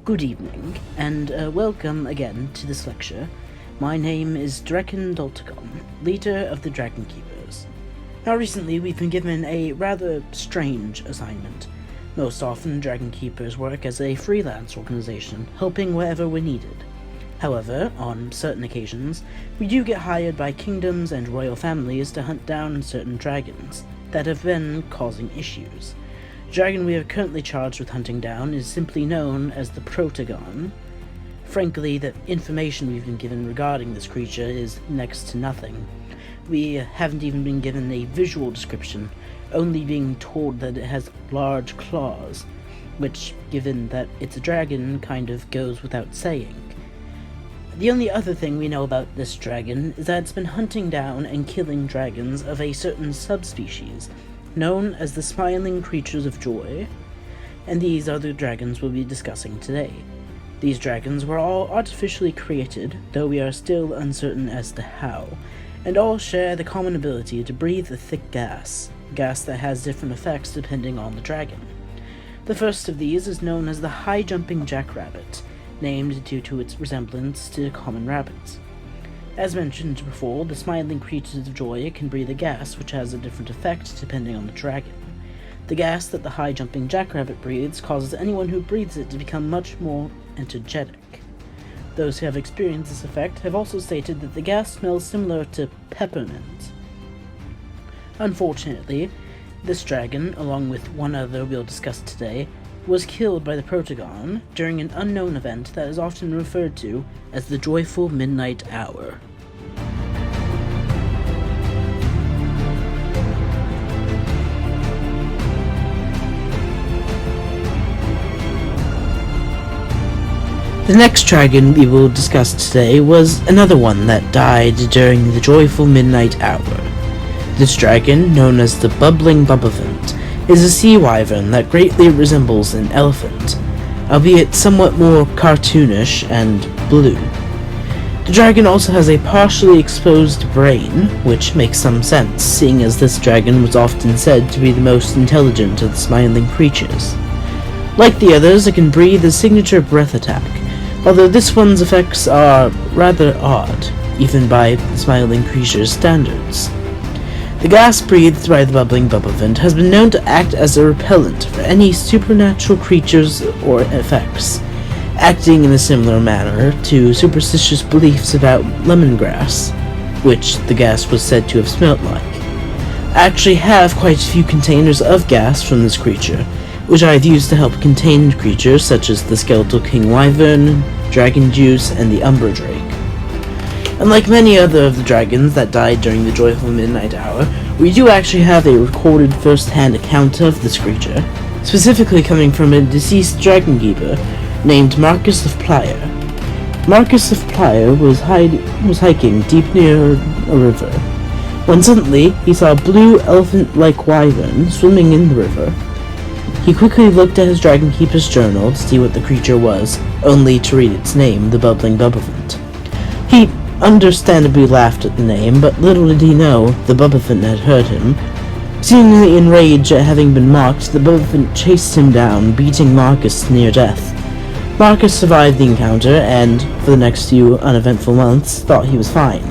Good evening, and welcome again to this lecture. My name is Draken Doltagon, leader of the Dragon Keepers. Now recently we've been given a rather strange assignment. Most often Dragon Keepers work as a freelance organization, helping wherever we're needed. However, on certain occasions, we do get hired by kingdoms and royal families to hunt down certain dragons that have been causing issues. The dragon we are currently charged with hunting down is simply known as the Protagon. Frankly, the information we've been given regarding this creature is next to nothing. We haven't even been given a visual description, only being told that it has large claws, which, given that it's a dragon, kind of goes without saying. The only other thing we know about this dragon is that it's been hunting down and killing dragons of a certain subspecies, known as the Smiling Creatures of Joy, and these are the dragons we'll be discussing today. These dragons were all artificially created, though we are still uncertain as to how, and all share the common ability to breathe a thick gas that has different effects depending on the dragon. The first of these is known as the high-jumping jackrabbit, named due to its resemblance to common rabbits. As mentioned before, the Smiling Creatures of Joy can breathe a gas which has a different effect depending on the dragon. The gas that the high-jumping jackrabbit breathes causes anyone who breathes it to become much more energetic. Those who have experienced this effect have also stated that the gas smells similar to peppermint. Unfortunately, this dragon, along with one other we'll discuss today, was killed by the Protagon during an unknown event that is often referred to as the Joyful Midnight Hour. The next dragon we will discuss today was another one that died during the Joyful Midnight Hour. This dragon, known as the Bubbling Bubbavant, is a sea wyvern that greatly resembles an elephant, albeit somewhat more cartoonish and blue. The dragon also has a partially exposed brain, which makes some sense, seeing as this dragon was often said to be the most intelligent of the Smiling Creatures. Like the others, it can breathe a signature breath attack, although this one's effects are rather odd, even by the Smiling Creatures' standards. The gas breathed by the Bubbling Bubbavant has been known to act as a repellent for any supernatural creatures or effects, acting in a similar manner to superstitious beliefs about lemongrass, which the gas was said to have smelt like. I actually have quite a few containers of gas from this creature, which I've used to help contain creatures such as the Skeletal King Wyvern, Dragon Juice, and the Umbra Drake. Unlike many other of the dragons that died during the Joyful Midnight Hour, we do actually have a recorded first-hand account of this creature, specifically coming from a deceased dragon keeper named Marcus of Playa. Marcus of Playa was hiking deep near a river, when suddenly he saw a blue elephant-like wyvern swimming in the river. He quickly looked at his dragon keeper's journal to see what the creature was, only to read its name, the Bubbling Bubbavant. He understandably laughed at the name, but little did he know the Bubbavant had heard him. Seemingly enraged at having been mocked, the Bubbavant chased him down, beating Marcus near death. Marcus survived the encounter, and, for the next few uneventful months, thought he was fine.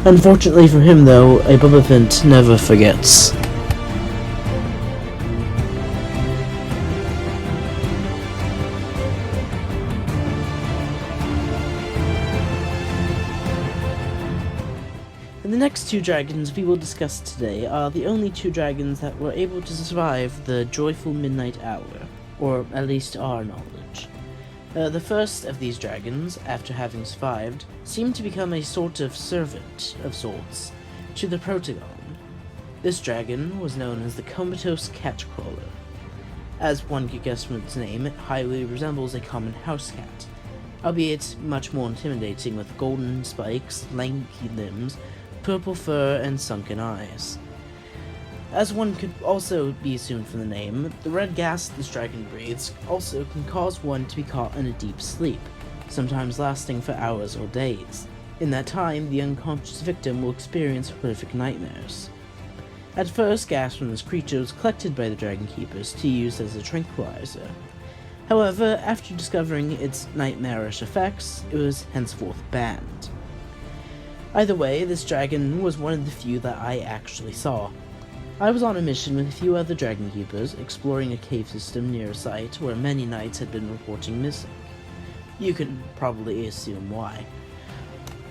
Unfortunately for him, though, a Bubbavant never forgets. The next two dragons we will discuss today are the only two dragons that were able to survive the Joyful Midnight Hour, or at least our knowledge. The first of these dragons, after having survived, seemed to become a sort of servant of sorts to the Protagon. This dragon was known as the Comatose Catcrawler. As one could guess from its name, it highly resembles a common house cat, albeit much more intimidating with golden spikes, lanky limbs, purple fur, and sunken eyes. As one could also be assumed from the name, the red gas this dragon breathes also can cause one to be caught in a deep sleep, sometimes lasting for hours or days. In that time, the unconscious victim will experience horrific nightmares. At first, gas from this creature was collected by the Dragon Keepers to use as a tranquilizer. However, after discovering its nightmarish effects, it was henceforth banned. Either way, this dragon was one of the few that I actually saw. I was on a mission with a few other dragon keepers, exploring a cave system near a site where many knights had been reporting missing. You can probably assume why.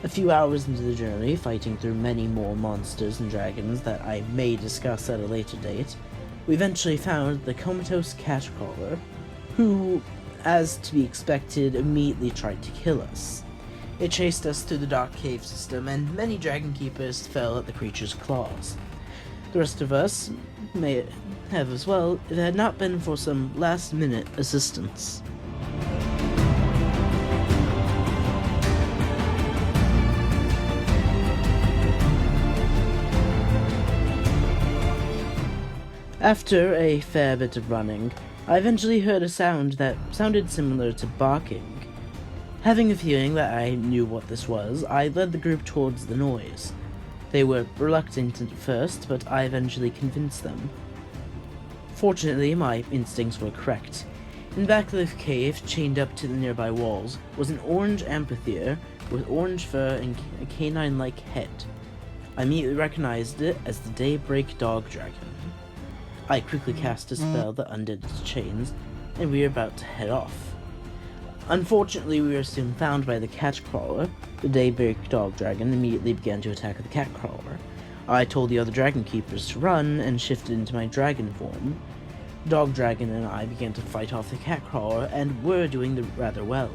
A few hours into the journey, fighting through many more monsters and dragons that I may discuss at a later date, we eventually found the comatose catcrawler, who, as to be expected, immediately tried to kill us. It chased us through the dark cave system, and many dragon keepers fell at the creature's claws. The rest of us may have as well, if it had not been for some last-minute assistance. After a fair bit of running, I eventually heard a sound that sounded similar to barking. Having a feeling that I knew what this was, I led the group towards the noise. They were reluctant at first, but I eventually convinced them. Fortunately, my instincts were correct. In the back of the cave, chained up to the nearby walls, was an orange amphitheater with orange fur and a canine-like head. I immediately recognized it as the Daybreak Dog Dragon. I quickly cast a spell that undid its chains, and we were about to head off. Unfortunately, we were soon found by the catcrawler. The Daybreak Dog Dragon immediately began to attack the catcrawler. I told the other dragon keepers to run and shifted into my dragon form. Dog Dragon and I began to fight off the catcrawler and were doing rather well.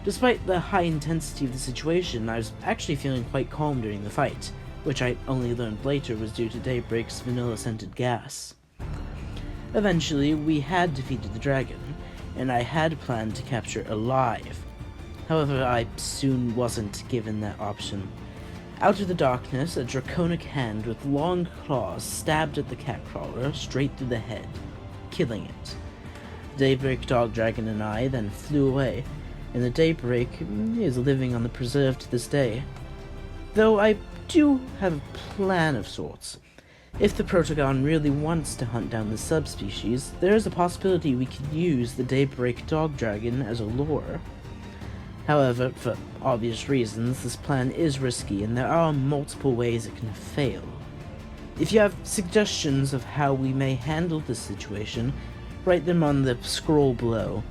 Despite the high intensity of the situation, I was actually feeling quite calm during the fight, which I only learned later was due to Daybreak's vanilla-scented gas. Eventually, we had defeated the dragon, and I had planned to capture it alive. However, I soon wasn't given that option. Out of the darkness, a draconic hand with long claws stabbed at the catcrawler straight through the head, killing it. The Daybreak Dog Dragon and I then flew away, and the Daybreak is living on the preserve to this day. Though I do have a plan of sorts. If the Protagon really wants to hunt down the subspecies, there is a possibility we could use the Daybreak Dog Dragon as a lure. However, for obvious reasons, this plan is risky and there are multiple ways it can fail. If you have suggestions of how we may handle this situation, write them on the scroll below.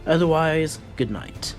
Otherwise, good night.